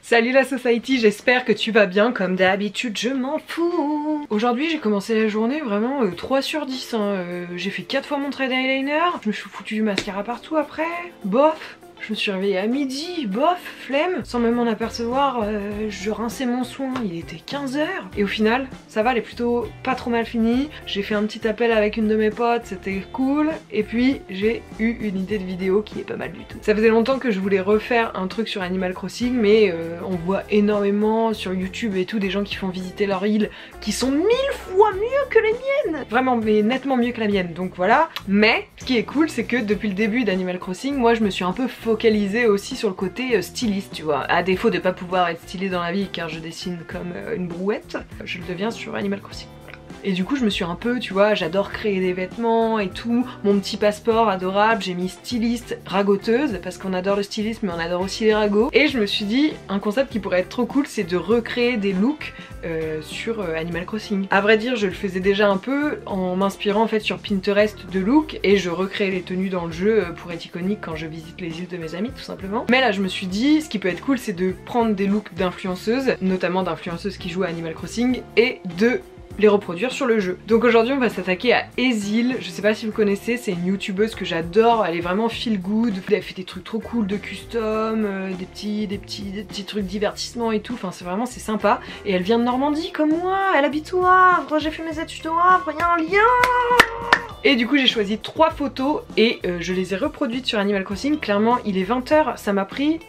Salut la society, j'espère que tu vas bien. Comme d'habitude, je m'en fous. Aujourd'hui j'ai commencé la journée vraiment 3 sur 10 hein. J'ai fait 4 fois mon trait d'eyeliner. Je me suis foutu du mascara partout après. Bof. Je me suis réveillée à midi, bof, flemme. Sans même m'en apercevoir, je rinçais mon soin, il était 15 h. Et au final, ça va, elle est plutôt pas trop mal finie. J'ai fait un petit appel avec une de mes potes, c'était cool. Et puis j'ai eu une idée de vidéo qui est pas mal du tout. Ça faisait longtemps que je voulais refaire un truc sur Animal Crossing, mais on voit énormément sur YouTube et tout des gens qui font visiter leur île qui sont 1000 fois mieux que les miennes. Vraiment, mais nettement mieux que la mienne, donc voilà. Mais ce qui est cool, c'est que depuis le début d'Animal Crossing, moi je me suis un peu focalisée aussi sur le côté styliste, tu vois. À défaut de pas pouvoir être stylée dans la vie car je dessine comme une brouette, je le deviens sur Animal Crossing. Et du coup je me suis un peu, tu vois, j'adore créer des vêtements et tout. Mon petit passeport adorable, j'ai mis styliste ragoteuse parce qu'on adore le stylisme mais on adore aussi les ragots. Et je me suis dit, un concept qui pourrait être trop cool, c'est de recréer des looks sur Animal Crossing. À vrai dire, je le faisais déjà un peu en m'inspirant en fait sur Pinterest de looks et je recréais les tenues dans le jeu pour être iconique quand je visite les îles de mes amis tout simplement. Mais là je me suis dit, ce qui peut être cool, c'est de prendre des looks d'influenceuses, notamment d'influenceuses qui jouent à Animal Crossing, et de les reproduire sur le jeu. Donc aujourd'hui on va s'attaquer à Ezil, je sais pas si vous connaissez, c'est une youtubeuse que j'adore, elle est vraiment feel good, elle fait des trucs trop cool de custom, des petits trucs divertissement et tout, enfin c'est sympa. Et elle vient de Normandie comme moi, elle habite au Havre, j'ai fait mes études au Havre, il y a un lien. Et du coup j'ai choisi 3 photos et je les ai reproduites sur Animal Crossing. Clairement il est 20 h, ça m'a pris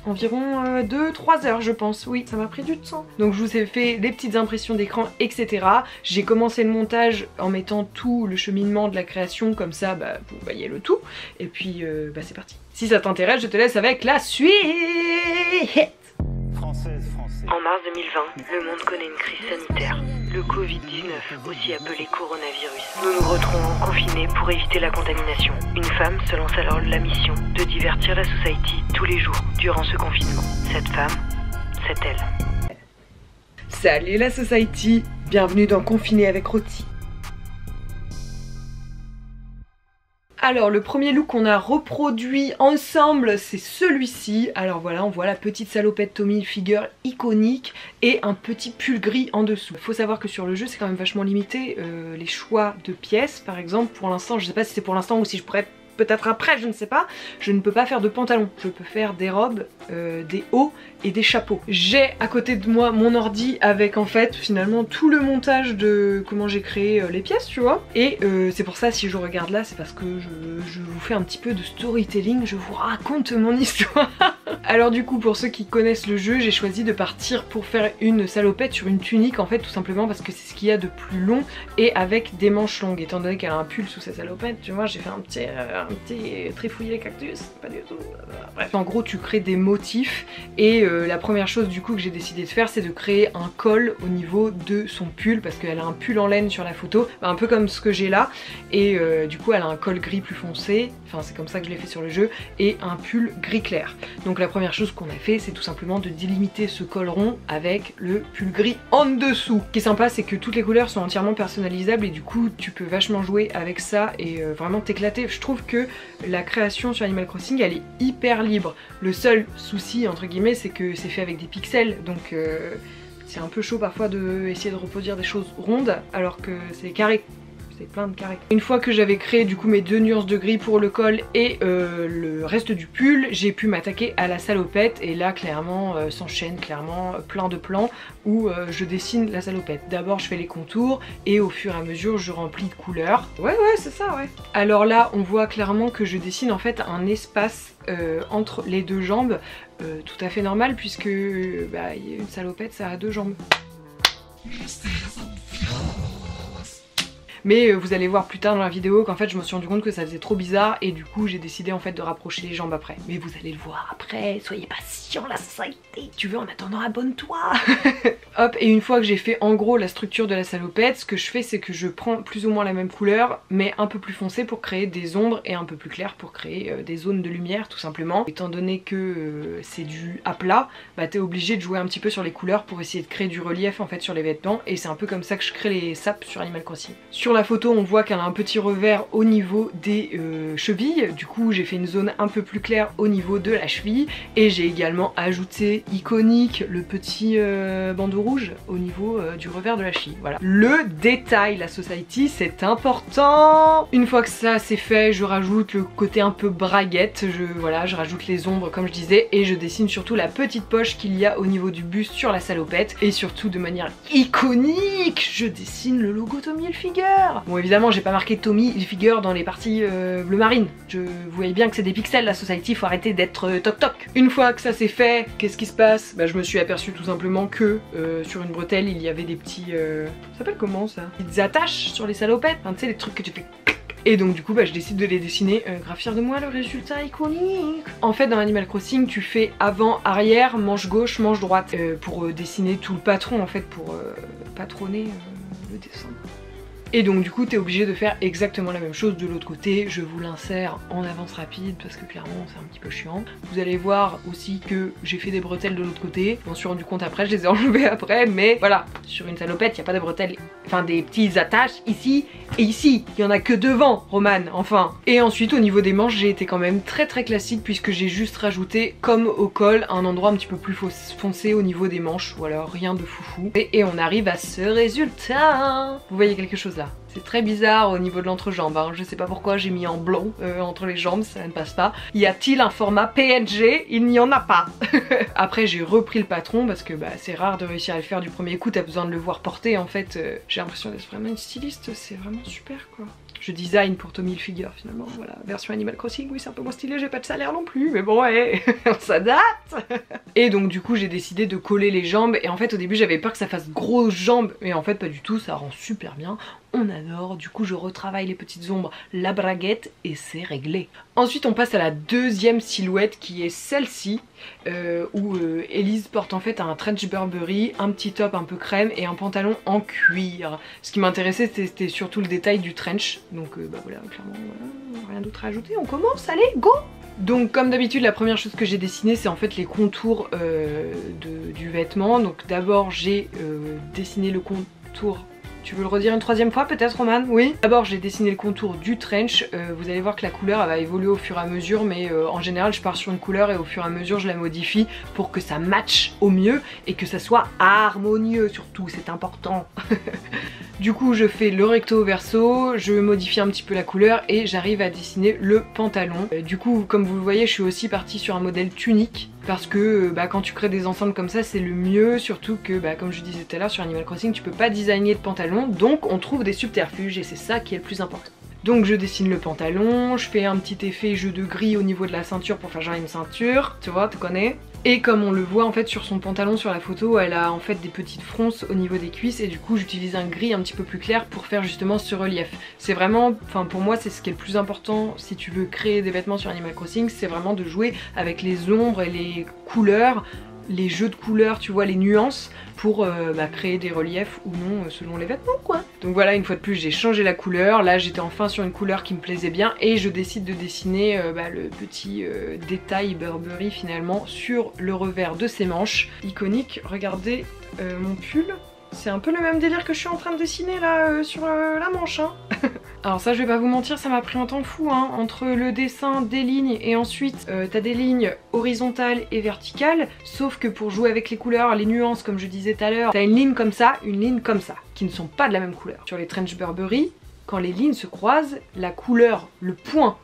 environ 2-3 heures je pense, oui ça m'a pris du temps. Donc je vous ai fait des petites impressions d'écran etc. J'ai commencé le montage en mettant tout le cheminement de la création comme ça vous voyez le tout. Et puis c'est parti. Si ça t'intéresse je te laisse avec la suite. En mars 2020, le monde connaît une crise sanitaire, le Covid-19, aussi appelé coronavirus. Nous nous retrouvons confinés pour éviter la contamination. Une femme se lance alors la mission de divertir la society tous les jours durant ce confinement. Cette femme, c'est elle. Salut la society, bienvenue dans Confiné avec Roti. Alors le premier look qu'on a reproduit ensemble c'est celui-ci. Alors voilà, on voit la petite salopette Tommy Hilfiger iconique et un petit pull gris en dessous. Faut savoir que sur le jeu c'est quand même vachement limité les choix de pièces. Par exemple pour l'instant, je sais pas si c'est pour l'instant ou si je pourrais peut-être après, je ne sais pas, je ne peux pas faire de pantalons, je peux faire des robes, des hauts et des chapeaux. J'ai à côté de moi mon ordi avec en fait finalement tout le montage de comment j'ai créé les pièces, tu vois. Et c'est pour ça si je regarde là, c'est parce que je vous fais un petit peu de storytelling, je vous raconte mon histoire. Alors du coup pour ceux qui connaissent le jeu, j'ai choisi de partir pour faire une salopette sur une tunique en fait, tout simplement parce que c'est ce qu'il y a de plus long et avec des manches longues. Étant donné qu'elle a un pull sous sa salopette, tu vois, j'ai fait un petit trifouiller cactus, pas du tout. Bref, en gros tu crées des motifs et la première chose du coup que j'ai décidé de faire c'est de créer un col au niveau de son pull parce qu'elle a un pull en laine sur la photo, un peu comme ce que j'ai là, et du coup elle a un col gris plus foncé, enfin c'est comme ça que je l'ai fait sur le jeu, et un pull gris clair. Donc la première chose qu'on a fait c'est tout simplement de délimiter ce col rond avec le pull gris en dessous. Ce qui est sympa c'est que toutes les couleurs sont entièrement personnalisables et du coup tu peux vachement jouer avec ça et vraiment t'éclater. Je trouve que la création sur Animal Crossing elle est hyper libre. Le seul souci entre guillemets c'est que c'est fait avec des pixels donc c'est un peu chaud parfois de essayer de reproduire des choses rondes alors que c'est carré. Plein de carrés. Une fois que j'avais créé du coup mes 2 nuances de gris pour le col et le reste du pull, j'ai pu m'attaquer à la salopette et là clairement s'enchaîne clairement plein de plans où je dessine la salopette. D'abord je fais les contours et au fur et à mesure je remplis de couleurs. Ouais c'est ça ouais. Alors là on voit clairement que je dessine en fait un espace entre les 2 jambes tout à fait normal puisque une salopette ça a 2 jambes. Mais vous allez voir plus tard dans la vidéo qu'en fait je me suis rendu compte que ça faisait trop bizarre et du coup j'ai décidé en fait de rapprocher les jambes après. Mais vous allez le voir après, soyez patient la société. Tu veux, en attendant abonne-toi. Hop, et une fois que j'ai fait en gros la structure de la salopette, ce que je fais c'est que je prends plus ou moins la même couleur mais un peu plus foncée pour créer des ombres et un peu plus clair pour créer des zones de lumière tout simplement. Étant donné que c'est du à plat, t'es obligé de jouer un petit peu sur les couleurs pour essayer de créer du relief en fait sur les vêtements et c'est un peu comme ça que je crée les sapes sur Animal Crossing. Sur la photo on voit qu'elle a un petit revers au niveau des chevilles, du coup j'ai fait une zone un peu plus claire au niveau de la cheville et j'ai également évidemment ajouter iconique le petit bandeau rouge au niveau du revers de la cheville. Voilà. Le détail, la Society, c'est important. Une fois que ça c'est fait, je rajoute le côté un peu braguette. Voilà, je rajoute les ombres comme je disais et je dessine surtout la petite poche qu'il y a au niveau du buste sur la salopette. Et surtout de manière iconique, je dessine le logo Tommy Hilfiger. Bon évidemment j'ai pas marqué Tommy Hilfiger dans les parties bleu marine. Vous voyez bien que c'est des pixels la Society, faut arrêter d'être toc toc. Une fois que ça c'est fait, qu'est-ce qui se passe? Bah je me suis aperçue tout simplement que sur une bretelle il y avait des petits... ça s'appelle comment ça? Des attaches sur les salopettes, enfin, tu sais les trucs que tu fais... Et donc du coup bah, je décide de les dessiner, grave fière de moi, le résultat iconique. En fait dans Animal Crossing tu fais avant, arrière, manche gauche, manche droite pour dessiner tout le patron en fait, pour patronner le dessin. Et donc du coup t'es obligé de faire exactement la même chose de l'autre côté. Je vous l'insère en avance rapide parce que clairement c'est un petit peu chiant. Vous allez voir aussi que j'ai fait des bretelles de l'autre côté. Je m'en suis rendu compte après, je les ai enlevées après, mais voilà, sur une salopette il n'y a pas de bretelles, enfin des petites attaches ici et ici. Il y en a que devant, Roman, enfin. Et ensuite au niveau des manches j'ai été quand même très classique puisque j'ai juste rajouté comme au col un endroit un petit peu plus foncé au niveau des manches. Voilà, rien de foufou. Et on arrive à ce résultat. Vous voyez quelque chose là? C'est très bizarre au niveau de l'entrejambe, hein. Je sais pas pourquoi j'ai mis en blanc entre les jambes, ça ne passe pas. Y a-t-il un format PNG? Il n'y en a pas. Après j'ai repris le patron parce que bah, c'est rare de réussir à le faire du premier coup, t'as besoin de le voir porter en fait. J'ai l'impression d'être vraiment une styliste, c'est vraiment super quoi. Je design pour Tommy Hilfiger finalement, voilà. Version Animal Crossing, oui c'est un peu moins stylé, j'ai pas de salaire non plus, mais bon ouais, ça date. Et donc du coup j'ai décidé de coller les jambes et en fait au début j'avais peur que ça fasse grosses jambes, mais en fait pas du tout, ça rend super bien. On adore, du coup je retravaille les petites ombres, la braguette et c'est réglé. Ensuite on passe à la deuxième silhouette qui est celle-ci où Elise porte en fait un trench Burberry, un petit top un peu crème et un pantalon en cuir. Ce qui m'intéressait c'était surtout le détail du trench, donc bah voilà, clairement voilà, rien d'autre à ajouter, on commence, allez go! Donc comme d'habitude la première chose que j'ai dessinée c'est en fait les contours du vêtement. Donc d'abord j'ai dessiné le contour. Tu veux le redire une troisième fois peut-être Roman? Oui. D'abord j'ai dessiné le contour du trench, vous allez voir que la couleur elle va évoluer au fur et à mesure, mais en général je pars sur une couleur et au fur et à mesure je la modifie pour que ça matche au mieux et que ça soit harmonieux surtout, c'est important. Du coup je fais le recto verso, je modifie un petit peu la couleur et j'arrive à dessiner le pantalon. Du coup comme vous le voyez je suis aussi partie sur un modèle tunique parce que bah, quand tu crées des ensembles comme ça c'est le mieux, surtout que bah, comme je disais tout à l'heure sur Animal Crossing tu peux pas designer de pantalon, donc on trouve des subterfuges et c'est ça qui est le plus important. Donc je dessine le pantalon, je fais un petit effet jeu de gris au niveau de la ceinture pour faire genre une ceinture, tu vois, tu connais. Et comme on le voit en fait sur son pantalon sur la photo, elle a en fait des petites fronces au niveau des cuisses et du coup j'utilise un gris un petit peu plus clair pour faire justement ce relief. C'est vraiment, enfin pour moi c'est ce qui est le plus important si tu veux créer des vêtements sur Animal Crossing, c'est vraiment de jouer avec les ombres et les couleurs, les jeux de couleurs, tu vois, les nuances pour bah, créer des reliefs ou non selon les vêtements quoi. Donc voilà, une fois de plus j'ai changé la couleur, là j'étais enfin sur une couleur qui me plaisait bien et je décide de dessiner bah, le petit détail Burberry finalement sur le revers de ses manches. Iconique, regardez mon pull. C'est un peu le même délire que je suis en train de dessiner là sur la manche hein. Alors ça je vais pas vous mentir, ça m'a pris un temps fou hein, entre le dessin des lignes et ensuite t'as des lignes horizontales et verticales, sauf que pour jouer avec les couleurs, les nuances comme je disais tout à l'heure, t'as une ligne comme ça, qui ne sont pas de la même couleur. Sur les trench Burberry, quand les lignes se croisent, la couleur, le point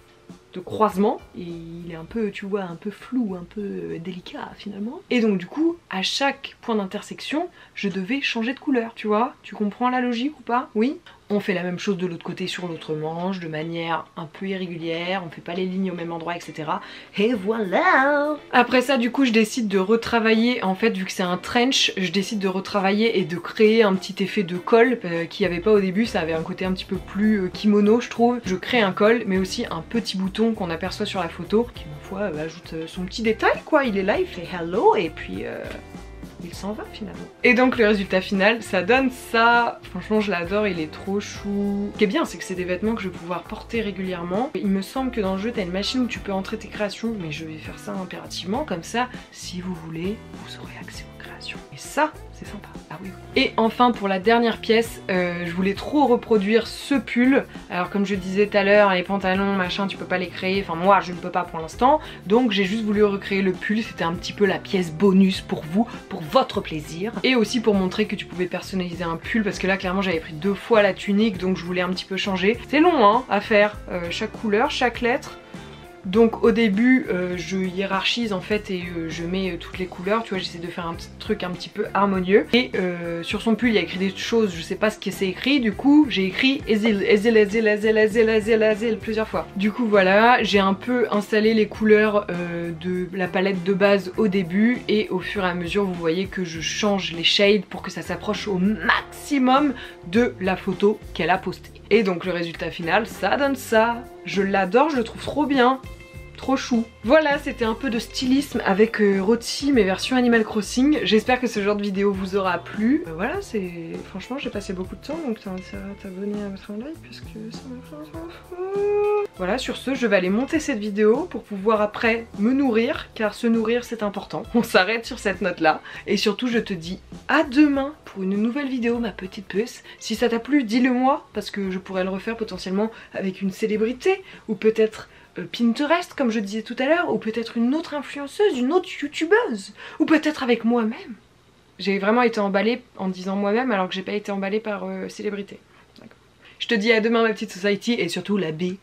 de croisement, et il est un peu, tu vois, un peu flou, un peu délicat finalement. Et donc du coup, à chaque point d'intersection, je devais changer de couleur, tu vois? Tu comprends la logique ou pas? Oui? On fait la même chose de l'autre côté sur l'autre manche, de manière un peu irrégulière, on fait pas les lignes au même endroit, etc. Et voilà! Après ça, du coup, je décide de retravailler, en fait, vu que c'est un trench, je décide de retravailler et de créer un petit effet de col qu'il n'y avait pas au début, ça avait un côté un petit peu plus kimono, je trouve. Je crée un col, mais aussi un petit bouton qu'on aperçoit sur la photo, qui, ma foi, ajoute son petit détail, quoi. Il est là, il fait hello, et puis... il s'en va finalement. Et donc le résultat final, ça donne ça. Franchement je l'adore, il est trop chou. Ce qui est bien c'est que c'est des vêtements que je vais pouvoir porter régulièrement. Il me semble que dans le jeu t'as une machine où tu peux entrer tes créations, mais je vais faire ça impérativement, comme ça si vous voulez vous aurez accès aux créations. Et ça c'est sympa. Ah oui. Et enfin pour la dernière pièce, je voulais trop reproduire ce pull. Alors comme je disais tout à l'heure, les pantalons machin tu peux pas les créer, enfin moi je ne peux pas pour l'instant, donc j'ai juste voulu recréer le pull. C'était un petit peu la pièce bonus pour vous, pour votre plaisir, et aussi pour montrer que tu pouvais personnaliser un pull, parce que là clairement j'avais pris 2 fois la tunique, donc je voulais un petit peu changer. C'est long hein à faire, chaque couleur, chaque lettre. Donc au début je hiérarchise en fait et je mets toutes les couleurs, tu vois, j'essaie de faire un petit truc un petit peu harmonieux. Et sur son pull il y a écrit des choses, je sais pas ce que c'est écrit, du coup j'ai écrit Ezil, Ezil, Ezil, Ezil, Ezil, Ezil, Ezil plusieurs fois. Du coup voilà, j'ai un peu installé les couleurs de la palette de base au début, et au fur et à mesure vous voyez que je change les shades pour que ça s'approche au maximum de la photo qu'elle a postée. Et donc le résultat final, ça donne ça. Je l'adore, je le trouve trop bien. Trop chou. Voilà, c'était un peu de stylisme avec Roti, mes versions Animal Crossing. J'espère que ce genre de vidéo vous aura plu. Voilà, c'est... Franchement, j'ai passé beaucoup de temps, donc t'as intérêt à t'abonner, à mettre un like, puisque ça me fait un fou. Voilà, sur ce, je vais aller monter cette vidéo pour pouvoir après me nourrir, car se nourrir c'est important. On s'arrête sur cette note-là. Et surtout, je te dis à demain pour une nouvelle vidéo, ma petite puce. Si ça t'a plu, dis-le moi, parce que je pourrais le refaire potentiellement avec une célébrité, ou peut-être Pinterest comme je disais tout à l'heure, ou peut-être une autre influenceuse, une autre youtubeuse, ou peut-être avec moi-même. J'ai vraiment été emballée en disant moi-même alors que j'ai pas été emballée par célébrité. Je te dis à demain ma petite society, et surtout la B.